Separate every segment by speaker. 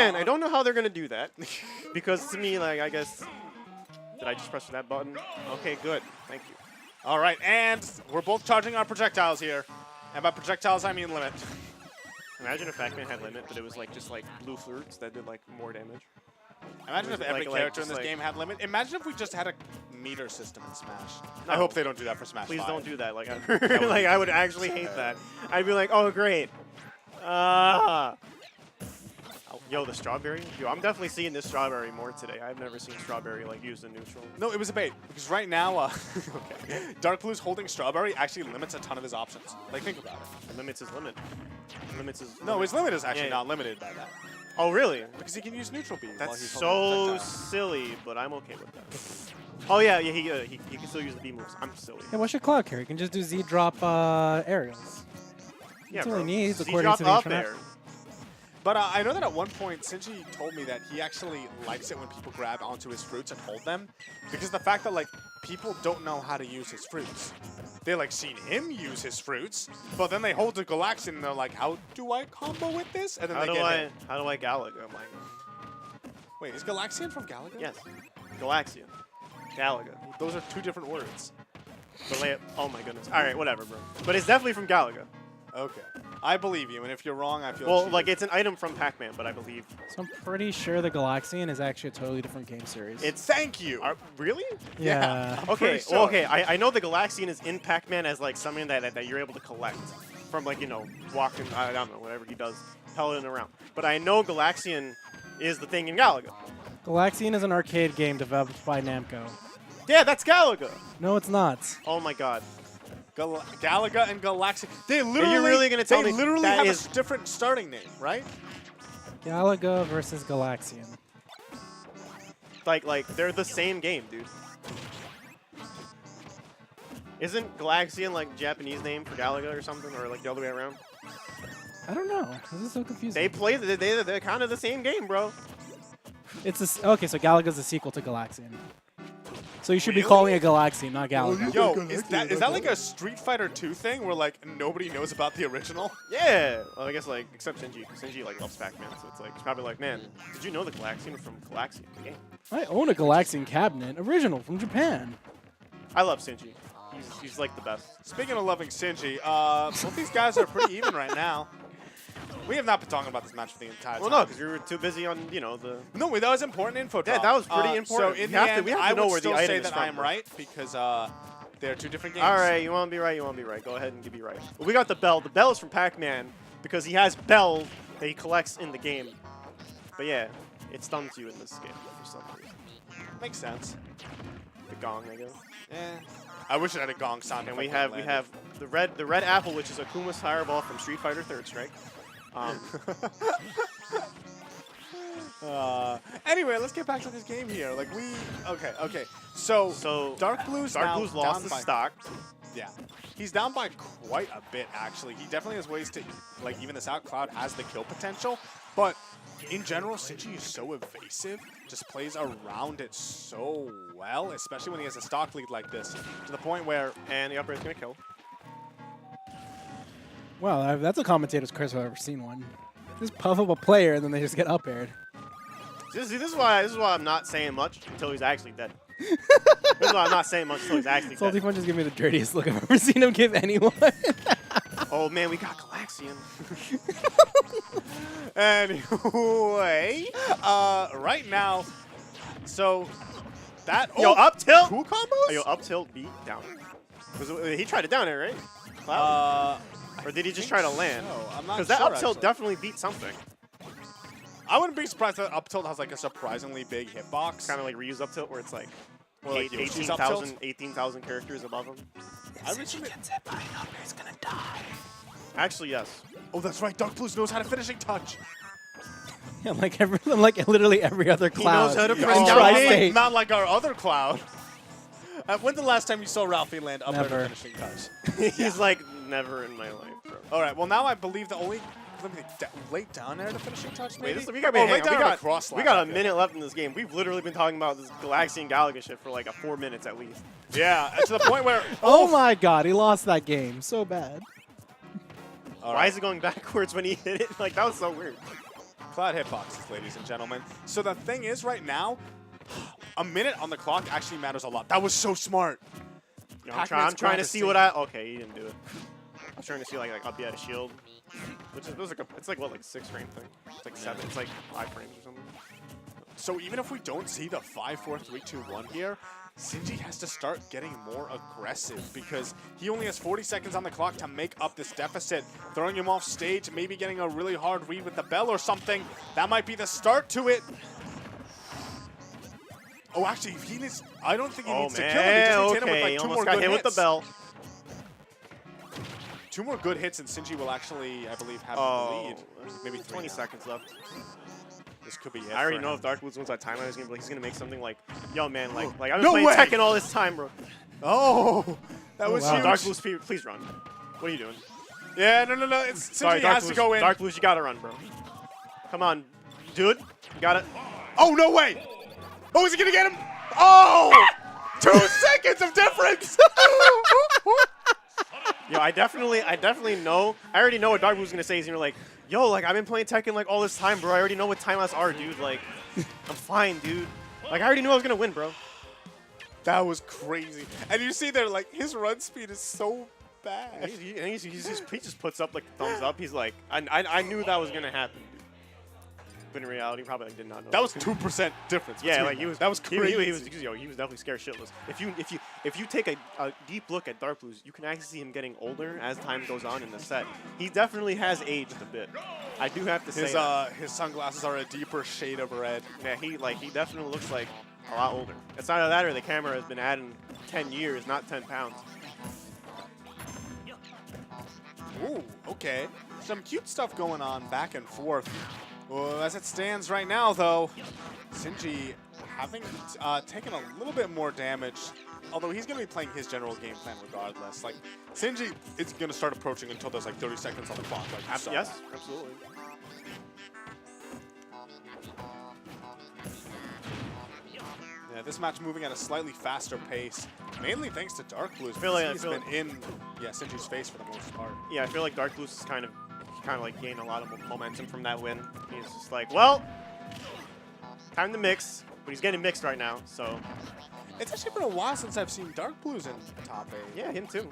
Speaker 1: Again, I don't know how they're going to do that. Because to me, like, I guess... Did I just press that button? Okay, good. Thank you.
Speaker 2: All right, and we're both charging our projectiles here. And by projectiles, I mean limit.
Speaker 1: Imagine if Pac-Man had limit, but it was like just like blue flirts that did like more damage.
Speaker 2: Imagine if every
Speaker 1: like
Speaker 2: character in
Speaker 1: just
Speaker 2: this game had limit. Imagine if we just had a meter system in Smash.
Speaker 1: No.
Speaker 2: I hope they don't do that for Smash
Speaker 1: Please
Speaker 2: 5.
Speaker 1: don't do that. Like, like I would actually hate that. I'd be like, oh great. Yo, the strawberry. Yo, I'm definitely seeing this strawberry more today. I've never seen strawberry like used in neutral.
Speaker 2: No, it was a bait. Because right now, okay, Darkblues holding strawberry actually limits a ton of his options. Like, think about it.
Speaker 1: It limits his limit. It limits his.
Speaker 2: No, his limit is actually
Speaker 1: Yeah.
Speaker 2: not limited by that.
Speaker 1: Oh really?
Speaker 2: Because he can use neutral beam.
Speaker 1: That's
Speaker 2: while he's
Speaker 1: so
Speaker 2: holding projectile.
Speaker 1: silly, but I'm okay with that. Oh yeah, he can still use the B moves. I'm silly.
Speaker 3: Yeah, what's your cloud carry? You can just do Z drop aerials.
Speaker 1: Yeah,
Speaker 3: That's all
Speaker 1: bro.
Speaker 3: he needs,
Speaker 1: Z
Speaker 3: according
Speaker 1: drop
Speaker 3: to the
Speaker 1: up
Speaker 3: internet.
Speaker 1: there.
Speaker 2: But I know that at one point, Sinji told me that he actually likes it when people grab onto his fruits and hold them. Because the fact that, like, people don't know how to use his fruits. They, like, seen him use his fruits, but then they hold the Galaxian and they're like, how do I combo with this? And then
Speaker 1: How
Speaker 2: they
Speaker 1: do
Speaker 2: get
Speaker 1: I
Speaker 2: hit.
Speaker 1: Galaga? I'm like,
Speaker 2: Wait, is Galaxian from Galaga?
Speaker 1: yes, Galaxian, Galaga.
Speaker 2: Those are two different words.
Speaker 1: Oh my goodness. All right, whatever, bro. But it's definitely from Galaga.
Speaker 2: Okay. I believe you, and if you're wrong, I feel
Speaker 1: Well,
Speaker 2: cheated.
Speaker 1: like it's an item from Pac-Man, but I believe
Speaker 3: So I'm pretty sure the Galaxian is actually a totally different game series.
Speaker 1: it's.
Speaker 2: Thank you!
Speaker 1: Really?
Speaker 3: yeah.
Speaker 2: I'm
Speaker 1: Okay.
Speaker 2: pretty sure.
Speaker 1: Well, okay. I know the Galaxian is in Pac-Man as like something that you're able to collect from like walking. I don't know whatever he does, pelleting around. But I know Galaxian is the thing in Galaga.
Speaker 3: Galaxian is an arcade game developed by Namco.
Speaker 1: Yeah, that's Galaga.
Speaker 3: No, it's not.
Speaker 1: Oh my God.
Speaker 2: Galaga and Galaxian. They literally,
Speaker 1: really gonna tell me
Speaker 2: they literally
Speaker 1: that
Speaker 2: have
Speaker 1: is-
Speaker 2: a different starting name, right?
Speaker 3: Galaga versus Galaxian.
Speaker 1: Like they're the same game, dude. Isn't Galaxian like Japanese name for Galaga or something, or like the other way around?
Speaker 3: I don't know. This is so confusing.
Speaker 1: They're kind of the same game, bro.
Speaker 3: It's okay. So Galaga's a sequel to Galaxian. So you should be
Speaker 2: Really?
Speaker 3: calling it Galaxian, not Galaga.
Speaker 2: Yo, is that like a Street Fighter 2 thing where like nobody knows about the original?
Speaker 1: Yeah. Well, I guess like except Sinji. Sinji like loves Pac-Man, so it's like he's probably like, man, did you know the Galaxian was from Galaxian, the game?
Speaker 3: I own a Galaxian cabinet, original from Japan.
Speaker 1: I love Sinji. He's like the best.
Speaker 2: Speaking of loving Sinji, both these guys are pretty even right now. We have not been talking about this match for the entire
Speaker 1: Well,
Speaker 2: time.
Speaker 1: no, because you were too busy on the.
Speaker 2: No, wait, that was important info.
Speaker 1: Yeah,
Speaker 2: drop.
Speaker 1: that was pretty important.
Speaker 2: So in
Speaker 1: We
Speaker 2: the
Speaker 1: have to-
Speaker 2: end,
Speaker 1: we have to
Speaker 2: I
Speaker 1: know
Speaker 2: would
Speaker 1: where the
Speaker 2: still
Speaker 1: item
Speaker 2: say
Speaker 1: is
Speaker 2: that
Speaker 1: from,
Speaker 2: I am
Speaker 1: bro.
Speaker 2: right because they're two different games.
Speaker 1: All right, you want to be right. You want to be right. Go ahead and give me right. Well, we got the bell. The bell is from Pac-Man because he has bell that he collects in the game. But yeah, it stuns you in this game for some reason.
Speaker 2: Makes sense.
Speaker 1: The gong, I guess.
Speaker 2: Eh. I wish it had a gong sound.
Speaker 1: And
Speaker 2: if
Speaker 1: we
Speaker 2: I
Speaker 1: have
Speaker 2: couldn't
Speaker 1: the red apple, which is Akuma's fireball from Street Fighter Third Strike.
Speaker 2: Anyway, let's get back to this game here. Like okay. So Darkblues
Speaker 1: Darkblues lost the stock.
Speaker 2: Yeah, he's down by quite a bit actually. He definitely has ways to like even this out. Cloud has the kill potential, but in general, Sinji is so evasive. Just plays around it so well, especially when he has a stock lead like this, to the point where
Speaker 1: And the up air's gonna kill.
Speaker 3: Well, that's a commentator's curse if I've ever seen one. Just puff up a player and then they just get up aired.
Speaker 1: This is why I'm not saying much until he's actually dead. This is why I'm not saying much until he's actually
Speaker 3: Salty
Speaker 1: dead.
Speaker 3: Punch just give me the dirtiest look I've ever seen him give anyone.
Speaker 1: Oh man, we got Galaxian.
Speaker 2: anyway, right now, so that
Speaker 1: Yo, up tilt.
Speaker 2: cool combos.
Speaker 1: Oh, yo, up tilt, beat down. He tried to down air, right? Cloud? Or did he just try to land?
Speaker 2: No, I'm not
Speaker 1: Because
Speaker 2: sure.
Speaker 1: that up tilt
Speaker 2: actually.
Speaker 1: definitely beat something.
Speaker 2: I wouldn't be surprised that up tilt has like a surprisingly big hitbox.
Speaker 1: Kind of like Ryu's up tilt, where it's like
Speaker 2: Or like Yoshi's up tilt.
Speaker 1: 18,000 characters above him.
Speaker 2: I recently-
Speaker 3: He's gonna die.
Speaker 1: Actually, yes.
Speaker 2: Oh, that's right. Darkblues knows how to finishing touch.
Speaker 3: Yeah, like literally every other cloud.
Speaker 1: knows how to
Speaker 3: in
Speaker 1: press down.
Speaker 3: Tri-State.
Speaker 2: Not like our other cloud. When's the last time you saw Ralphie land up air
Speaker 3: Never.
Speaker 2: finishing touch?
Speaker 1: He's like, never in my life, bro.
Speaker 2: All right. Well, now I believe the only late down air to finishing touch. Maybe.
Speaker 1: Wait, we got,
Speaker 2: oh,
Speaker 1: hang
Speaker 2: late
Speaker 1: on,
Speaker 2: down
Speaker 1: we
Speaker 2: to
Speaker 1: got,
Speaker 2: cross
Speaker 1: we
Speaker 2: slap,
Speaker 1: got a
Speaker 2: okay.
Speaker 1: minute left in this game. We've literally been talking about this Galaxian Galaga shit for like 4 minutes at least.
Speaker 2: Yeah, to the point where.
Speaker 3: Oh my god, he lost that game. So bad.
Speaker 2: All
Speaker 1: Why
Speaker 2: right.
Speaker 1: is it going backwards when he hit it? Like, that was so weird.
Speaker 2: Cloud hitboxes, ladies and gentlemen. So the thing is, right now, a minute on the clock actually matters a lot. That was so smart.
Speaker 1: You know, I'm trying to see what I. Okay, he didn't do it. I was trying to see like up he had a shield, which is like it's like what, like 6 frame thing. It's like 7. It's like 5 frames or something.
Speaker 2: So even if we don't see the 5, 4, 3, 2, 1 here, Sinji has to start getting more aggressive because he only has 40 seconds on the clock to make up this deficit. Throwing him off stage, maybe getting a really hard read with the bell or something. That might be the start to it. Oh, actually, he needs. I don't think he needs to kill him. He just needs to hit him with like 2 more good hits.
Speaker 1: With the bell.
Speaker 2: 2 more good hits, and Sinji will actually, I believe, have the lead. Maybe
Speaker 1: 20 seconds left.
Speaker 2: This could be it.
Speaker 1: I already know if Darkblues wins that timeout, he's gonna make something like, yo man, like I've been
Speaker 2: No
Speaker 1: playing
Speaker 2: way!
Speaker 1: Tekken all this time, bro.
Speaker 2: Oh, that was huge.
Speaker 1: Darkblues, please run. What are you doing?
Speaker 2: Yeah, no. It's Sinji has to go in.
Speaker 1: Darkblues, you gotta run, bro. Come on, dude, you got it.
Speaker 2: Oh no way! Oh, is he gonna get him? Oh, 2 seconds of difference.
Speaker 1: Yo, I definitely know. I already know what Darkblues is gonna say. He's gonna be like, yo, like I've been playing Tekken like all this time, bro. I already know what timeouts are, dude. Like, I'm fine, dude. Like I already knew I was gonna win, bro.
Speaker 2: That was crazy. And you see there, like his run speed is so bad.
Speaker 1: He just puts up like a thumbs up. He's like, I knew that was gonna happen, dude. But in reality, probably like, did not know.
Speaker 2: That was 2% difference.
Speaker 1: Yeah, like he was.
Speaker 2: That was crazy.
Speaker 1: He was definitely scared shitless. If you take a deep look at Darkblues, you can actually see him getting older as time goes on in the set. He definitely has aged a bit. I do have to say that.
Speaker 2: His sunglasses are a deeper shade of red.
Speaker 1: Yeah, he definitely looks like a lot older. It's either that or the camera has been adding 10 years, not 10 pounds.
Speaker 2: Ooh, okay. Some cute stuff going on back and forth. Well, as it stands right now, though, Sinji having taken a little bit more damage, although he's going to be playing his general game plan regardless. Like, Sinji is going to start approaching until there's like 30 seconds on the clock. Like
Speaker 1: Yes, absolutely.
Speaker 2: Yeah, this match moving at a slightly faster pace, mainly thanks to Darkblues. He's been in Sinji's face for the most part.
Speaker 1: Yeah, I feel like Darkblues is kind of like gained a lot of momentum from that win. He's just like, well, time to mix, but he's getting mixed right now, so.
Speaker 2: It's actually been a while since I've seen Darkblues in top 8.
Speaker 1: Yeah, him too.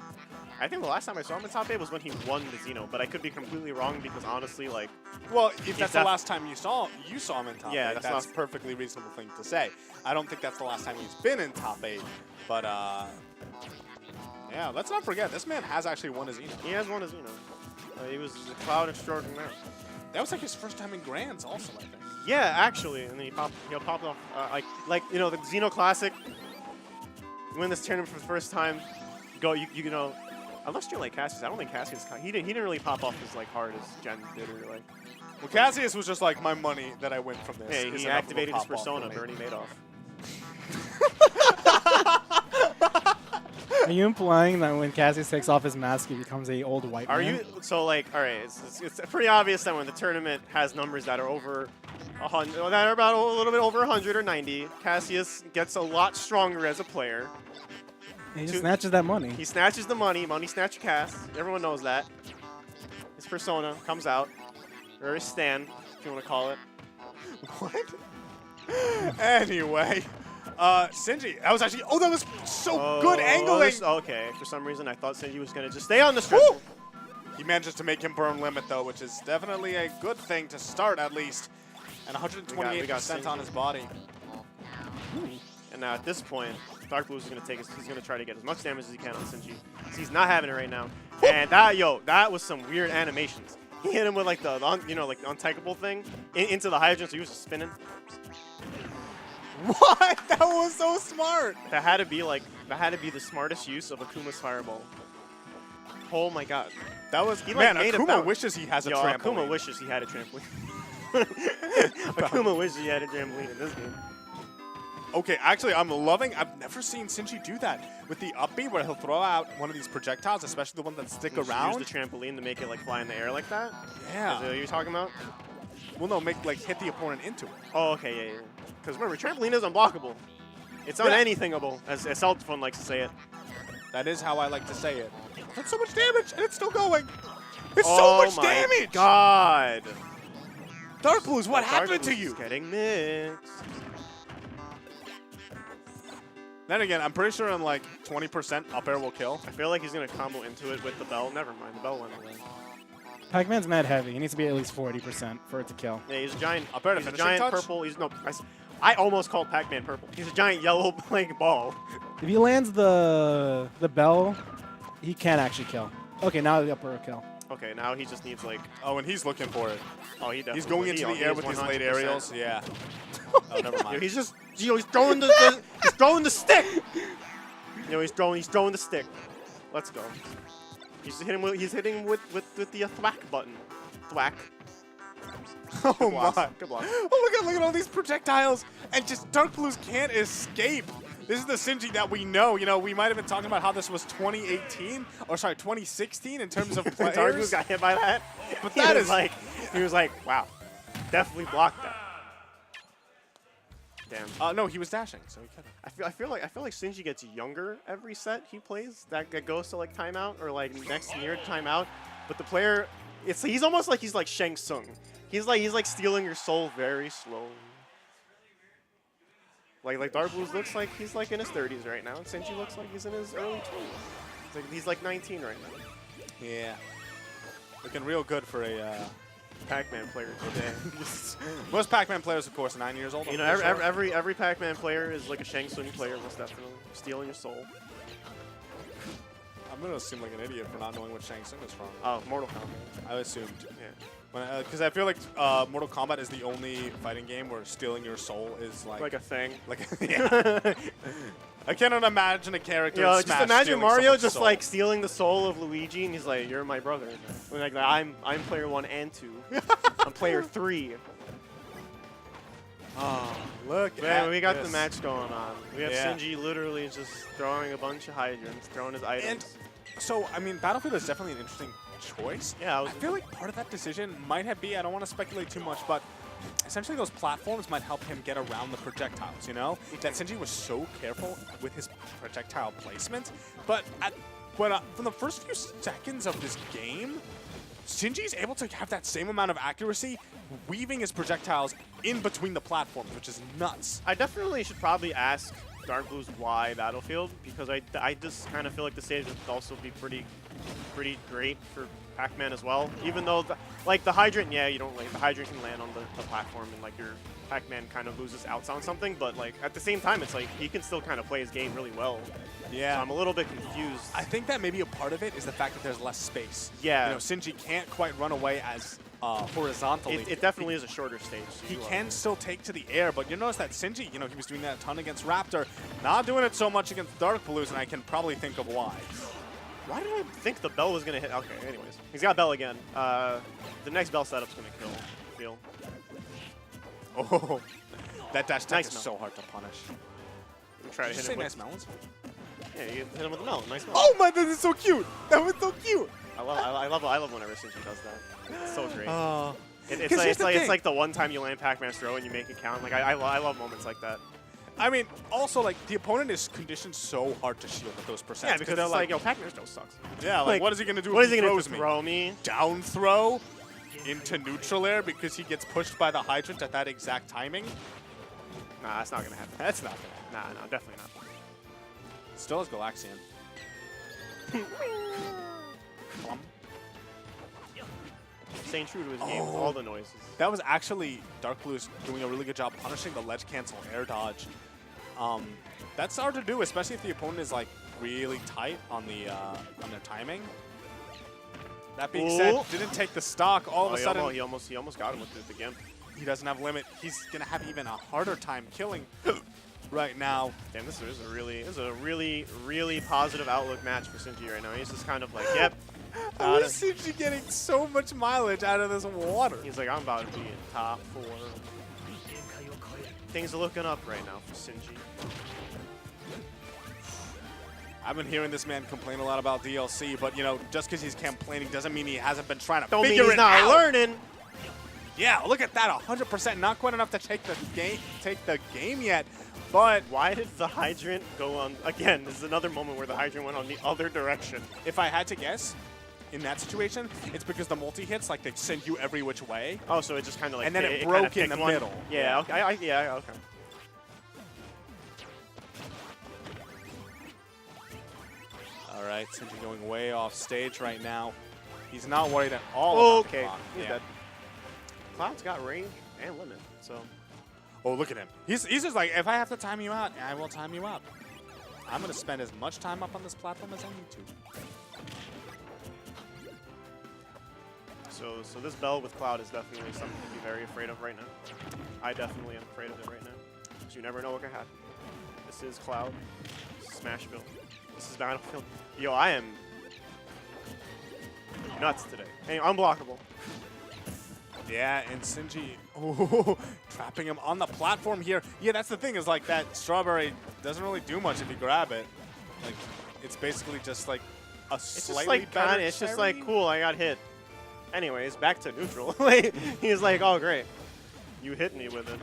Speaker 1: I think the last time I saw him in top 8 was when he won the Xeno, but I could be completely wrong because honestly, like.
Speaker 2: Well, if that's the last time you saw him in top 8, that's a perfectly reasonable thing to say. I don't think that's the last time he's been in top 8, but yeah, let's not forget, this man has actually won a Xeno.
Speaker 1: He has won a Xeno. He was a Cloud extraordinaire.
Speaker 2: That was like his first time in Grands also, I think.
Speaker 1: Yeah, actually, and then he popped off like you know, the Xeno Classic. You win this tournament for the first time. You know, unless you're like Cassius, I don't think Cassius. He didn't really pop off as like hard as Jen did or like.
Speaker 2: Well, Cassius was just like my money that I win from this.
Speaker 1: Yeah, he activated his persona, Bernie Madoff.
Speaker 3: Are you implying that when Cassius takes off his mask, he becomes a old white man?
Speaker 1: Are you? So like, all right, it's pretty obvious that when the tournament has numbers that are over 100, that are about a little bit over 100 or 90, Cassius gets a lot stronger as a player.
Speaker 3: He just snatches that money.
Speaker 1: He snatches the money snatch Cass. Everyone knows that. His persona comes out, or his stand, if you want to call it.
Speaker 2: What? Anyway. Sinji, that was actually, that was so good angling.
Speaker 1: Okay, for some reason I thought Sinji was going to just stay on the stretcher.
Speaker 2: He manages to make him burn limit though, which is definitely a good thing to start at least. And 128% on his body.
Speaker 1: And now at this point, Darkblues is going to he's going to try to get as much damage as he can on Sinji. He's not having it right now. And that was some weird animations. He hit him with like the untakeable thing into the hydrogen, so he was just spinning.
Speaker 2: What? That was so smart.
Speaker 1: That had to be the smartest use of Akuma's fireball. Oh my god.
Speaker 2: That was Akuma wishes he has a trampoline.
Speaker 1: Akuma wishes he had a trampoline. Akuma wishes he had a trampoline in this game.
Speaker 2: Okay, actually, I'm loving. I've never seen Sinji do that with the up B, where he'll throw out one of these projectiles, especially the ones that stick around.
Speaker 1: Use the trampoline to make it like fly in the air like that.
Speaker 2: Yeah.
Speaker 1: Is that what you're talking about?
Speaker 2: Well, no, hit the opponent into it.
Speaker 1: Oh, okay, yeah. Because remember, trampoline is unblockable. It's unanythingable, as L.Top likes to say it.
Speaker 2: That is how I like to say it. That's so much damage, and it's still going. It's so much damage.
Speaker 1: God.
Speaker 2: Darkblues, what happened
Speaker 1: Darkblues
Speaker 2: to
Speaker 1: is
Speaker 2: you?
Speaker 1: getting mixed.
Speaker 2: Then again, I'm pretty sure on like 20% up air will kill.
Speaker 1: I feel like he's gonna combo into it with the bell. Never mind, the bell went away.
Speaker 3: Pac-Man's mad heavy. He needs to be at least 40% for it to kill.
Speaker 1: Yeah, he's a giant.
Speaker 2: Up air to
Speaker 1: He's a
Speaker 2: finishing
Speaker 1: giant
Speaker 2: touch?
Speaker 1: purple. He's no. I almost called Pac-Man purple. He's a giant yellow like ball.
Speaker 3: If he lands the bell, he can actually kill. Okay, now the upper will kill.
Speaker 1: Okay, now he just needs like.
Speaker 2: Oh, and he's looking for it.
Speaker 1: Oh, he definitely.
Speaker 2: He's going into the air with these late aerials. Yeah. Oh, never
Speaker 1: Yo,
Speaker 2: mind.
Speaker 1: he's just. Yo, he's throwing the. He's throwing the stick. Yo, he's throwing the stick. Let's go. He's hitting with the thwack button. Thwack.
Speaker 2: Oh
Speaker 1: Good block.
Speaker 2: my.
Speaker 1: Good block.
Speaker 2: Oh, look at all these projectiles. And just Darkblues can't escape. This is the Sinji that we know. You know, we might have been talking about how this was 2018, or sorry, 2016 in terms of players.
Speaker 1: Darkblues got hit by that.
Speaker 2: But
Speaker 1: He
Speaker 2: that
Speaker 1: was
Speaker 2: is
Speaker 1: like, he was like, wow, definitely blocked that. Damn.
Speaker 2: no, he was dashing, so he couldn't.
Speaker 1: I feel like Sinji gets younger every set he plays. That goes to like timeout or like next near timeout. But the player, he's almost like he's like Shang Tsung. He's like stealing your soul very slowly. Like Darkblues looks like he's like in his 30s right now, and Sinji looks like he's in his early 20s. He's like 19 right now.
Speaker 2: Yeah. Looking real good for a
Speaker 1: Pac-Man player today.
Speaker 2: most Pac-Man players, of course, are 9 years old.
Speaker 1: You know, every Pac-Man player is like a Shang Tsung player, most definitely. Stealing your soul.
Speaker 2: I'm gonna seem like an idiot for not knowing what Shang Tsung is from.
Speaker 1: Oh, Mortal Kombat.
Speaker 2: I assumed.
Speaker 1: Yeah.
Speaker 2: Because I feel like Mortal Kombat is the only fighting game where stealing your soul is like
Speaker 1: a thing.
Speaker 2: yeah. I cannot imagine a character.
Speaker 1: Yo,
Speaker 2: in
Speaker 1: just
Speaker 2: Smash
Speaker 1: imagine
Speaker 2: stealing
Speaker 1: Mario
Speaker 2: someone's
Speaker 1: just
Speaker 2: soul.
Speaker 1: like stealing the soul of Luigi, and he's like, "You're my brother." Like I'm player 1 and 2. I'm player 3.
Speaker 2: Oh, look
Speaker 1: Man,
Speaker 2: at
Speaker 1: we got
Speaker 2: this.
Speaker 1: the match going on. We have
Speaker 2: Yeah.
Speaker 1: Sinji literally just throwing a bunch of hydrants, throwing his items.
Speaker 2: And so, I mean, Battlefield is definitely an interesting choice.
Speaker 1: Yeah,
Speaker 2: I feel like part of that decision might have been, I don't want to speculate too much, but essentially those platforms might help him get around the projectiles, you know? That Sinji was so careful with his projectile placement, but from the first few seconds of this game, Sinji's able to have that same amount of accuracy weaving his projectiles in between the platforms, which is nuts.
Speaker 1: I definitely should probably ask Darkblues why Battlefield, because I just kind of feel like the stage would also be pretty great for Pac-Man as well. Even though the hydrant, yeah, you don't like the hydrant can land on the platform and like your Pac-Man kind of loses outs on something, but like at the same time, it's like he can still kind of play his game really well.
Speaker 2: Yeah.
Speaker 1: So I'm a little bit confused.
Speaker 2: I think that maybe a part of it is the fact that there's less space.
Speaker 1: Yeah.
Speaker 2: You know, Sinji can't quite run away as horizontally.
Speaker 1: It definitely is a shorter stage.
Speaker 2: He can still take to the air, but you notice that Sinji, you know, he was doing that a ton against Raptor, not doing it so much against Darkblues, and I can probably think of why.
Speaker 1: Why did I think the bell was going to hit? Okay, anyways. He's got bell again. The next bell setup's going to kill, I feel.
Speaker 2: Oh, that dash tech
Speaker 1: Nice
Speaker 2: is so hard to punish.
Speaker 1: Try
Speaker 2: Did
Speaker 1: to
Speaker 2: you
Speaker 1: hit
Speaker 2: say
Speaker 1: him with,
Speaker 2: nice melons?
Speaker 1: Yeah, you hit him with a melon. Nice melon.
Speaker 2: Oh my, that is so cute! That was so cute!
Speaker 1: I love whenever Sinji does that. It's so great.
Speaker 2: Oh.
Speaker 1: It's like the one time you land Pac-Man's throw and you make it count. Like I love moments like that.
Speaker 2: I mean, also, like, the opponent is conditioned so hard to shield with those percents.
Speaker 1: Yeah, because
Speaker 2: they're
Speaker 1: it's like, yo, Pac-Man's throw sucks.
Speaker 2: yeah, like, what is he going to do
Speaker 1: What
Speaker 2: if
Speaker 1: is he
Speaker 2: he
Speaker 1: going to
Speaker 2: throws me?
Speaker 1: throw me?
Speaker 2: Down throw into neutral air because he gets pushed by the hydrant at that exact timing?
Speaker 1: Nah, that's not going to happen.
Speaker 2: That's not going to happen.
Speaker 1: Nah, no, definitely not.
Speaker 2: Still has Galaxian. Plum.
Speaker 1: Staying true to his game with all the noises.
Speaker 2: That was actually Darkblues doing a really good job punishing the ledge cancel air dodge. That's hard to do, especially if the opponent is like really tight on the their timing. That being said, didn't take the stock. All of a sudden,
Speaker 1: he almost got him with the gimp.
Speaker 2: he doesn't have limit. He's gonna have even a harder time killing right now.
Speaker 1: Damn, this is a really positive outlook match for Sinji right now. He's just kind of like, yep.
Speaker 2: How is Sinji getting so much mileage out of this water?
Speaker 1: He's like, I'm about to be in top 4. Things are looking up right now for Sinji.
Speaker 2: I've been hearing this man complain a lot about DLC, but you know, just because he's complaining doesn't mean he hasn't been trying to
Speaker 1: Don't mean
Speaker 2: figure
Speaker 1: he's
Speaker 2: it
Speaker 1: not
Speaker 2: out.
Speaker 1: learning.
Speaker 2: Yeah, look at that, 100%. Not quite enough to take the game yet, but
Speaker 1: Why did the hydrant go on again? This is another moment where the hydrant went on the other direction.
Speaker 2: if I had to guess, in that situation, it's because the multi-hits, like, they send you every which way.
Speaker 1: Oh, so it just kind of like
Speaker 2: And then it
Speaker 1: kinda
Speaker 2: broke in
Speaker 1: picked
Speaker 2: the
Speaker 1: one.
Speaker 2: middle.
Speaker 1: Yeah, okay. Yeah, okay.
Speaker 2: All right, Sinji going way off stage right now. He's not worried at all about the
Speaker 1: Okay,
Speaker 2: clock.
Speaker 1: he's
Speaker 2: Yeah.
Speaker 1: dead. Cloud's got range and limit, so.
Speaker 2: Oh, look at him. He's just like, if I have to time you out, I will time you out. I'm going to spend as much time up on this platform as I need to.
Speaker 1: So this Bell with Cloud is definitely something to be very afraid of right now. I definitely am afraid of it right now. Because you never know what can happen. This is Cloud. This is Smashville. This is Battlefield. Yo, I am nuts today. Hey, unblockable.
Speaker 2: Yeah, and Sinji, ooh, trapping him on the platform here. Yeah, that's the thing, is like that strawberry doesn't really do much if you grab it. Like, it's basically just like a
Speaker 1: It's
Speaker 2: slightly
Speaker 1: just like
Speaker 2: better
Speaker 1: kinda, it's just like
Speaker 2: cherry.
Speaker 1: cool, I got hit. Anyways, back to neutral. Like, he's like, oh great, you hit me with it.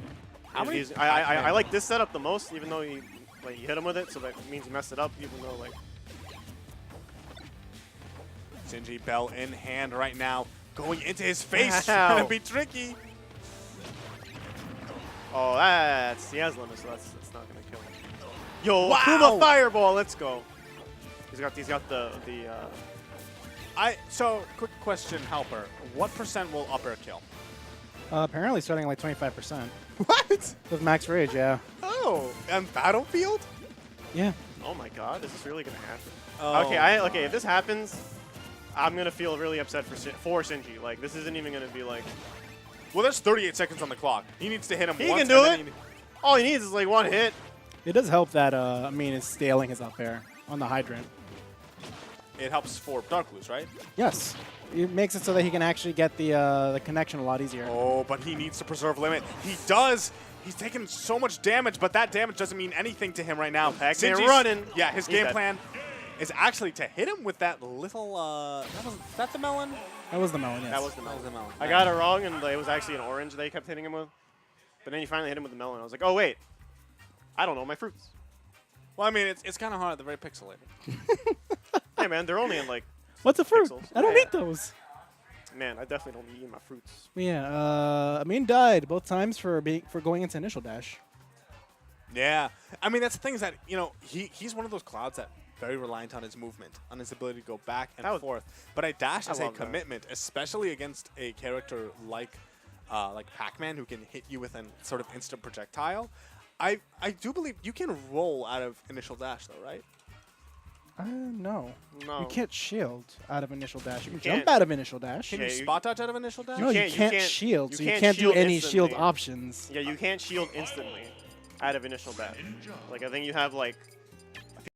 Speaker 2: How many-
Speaker 1: I like this setup the most, even though you hit him with it, so that means you messed it up. Even though like
Speaker 2: Sinji Bell in hand right now, going into his face,
Speaker 1: Ow.
Speaker 2: trying to be tricky.
Speaker 1: oh he has limit, so that's not gonna kill him. Yo,
Speaker 2: Wow.
Speaker 1: Akuma Fireball, let's go. He's got the
Speaker 2: So, quick question, Helper. What % will upper kill?
Speaker 3: Apparently starting at like 25%.
Speaker 2: What?
Speaker 3: With max rage, yeah.
Speaker 2: Oh, on Battlefield?
Speaker 3: Yeah.
Speaker 1: oh my god, is this really gonna happen?
Speaker 2: Oh,
Speaker 1: Okay, if this happens, I'm gonna feel really upset for Sinji. Like this isn't even gonna be like.
Speaker 2: Well, there's 38 seconds on the clock. He needs to hit him
Speaker 1: He
Speaker 2: once.
Speaker 1: can do
Speaker 2: and
Speaker 1: it.
Speaker 2: then
Speaker 1: All he needs is like one hit.
Speaker 3: It does help that, is scaling his up air on the hydrant.
Speaker 2: It helps for Darkblues, right?
Speaker 3: Yes. It makes it so that he can actually get the connection a lot easier.
Speaker 2: Oh, but he needs to preserve limit. He does. He's taking so much damage, but that damage doesn't mean anything to him right now.
Speaker 1: Pac-Man
Speaker 2: Sinji's-
Speaker 1: running.
Speaker 2: Yeah, his
Speaker 1: He's
Speaker 2: game
Speaker 1: dead.
Speaker 2: plan is actually to hit him with that little, that the melon?
Speaker 3: That was the melon, yes.
Speaker 1: That was the
Speaker 2: That was
Speaker 1: melon.
Speaker 2: the melon.
Speaker 1: I got it wrong, and it was actually an orange they kept hitting him with. But then you finally hit him with the melon. I was like, oh wait, I don't know my fruits.
Speaker 2: Well, I mean, it's kind of hard. They're very pixelated.
Speaker 1: Hey man, they're only in like.
Speaker 3: What's a fruit?
Speaker 1: Pixels.
Speaker 3: I don't
Speaker 1: Yeah.
Speaker 3: eat those.
Speaker 1: Man, I definitely don't be eating my fruits.
Speaker 3: Yeah, Amin died both times for going into initial dash.
Speaker 2: Yeah. I mean, that's the thing is that, you know, he's one of those Clouds that very reliant on his movement, on his ability to go back and
Speaker 1: That was-
Speaker 2: forth. But I dash as a
Speaker 1: love that.
Speaker 2: commitment, especially against a character like Pac-Man, who can hit you with an sort of instant projectile. I do believe you can roll out of initial dash, though, right?
Speaker 3: No.
Speaker 1: No.
Speaker 3: You can't shield out of initial dash. You can
Speaker 1: can't.
Speaker 3: jump out of initial dash.
Speaker 2: Can
Speaker 1: Yeah,
Speaker 2: you
Speaker 1: you-
Speaker 2: spot dodge out of initial dash?
Speaker 3: No, you
Speaker 1: can't- you
Speaker 3: can't
Speaker 1: can't-
Speaker 3: shield,
Speaker 1: you
Speaker 3: so you
Speaker 1: can't
Speaker 3: can't do
Speaker 1: shield
Speaker 3: any shield
Speaker 1: instantly.
Speaker 3: options.
Speaker 1: Yeah, you can't shield instantly out of initial dash. Like I think you have like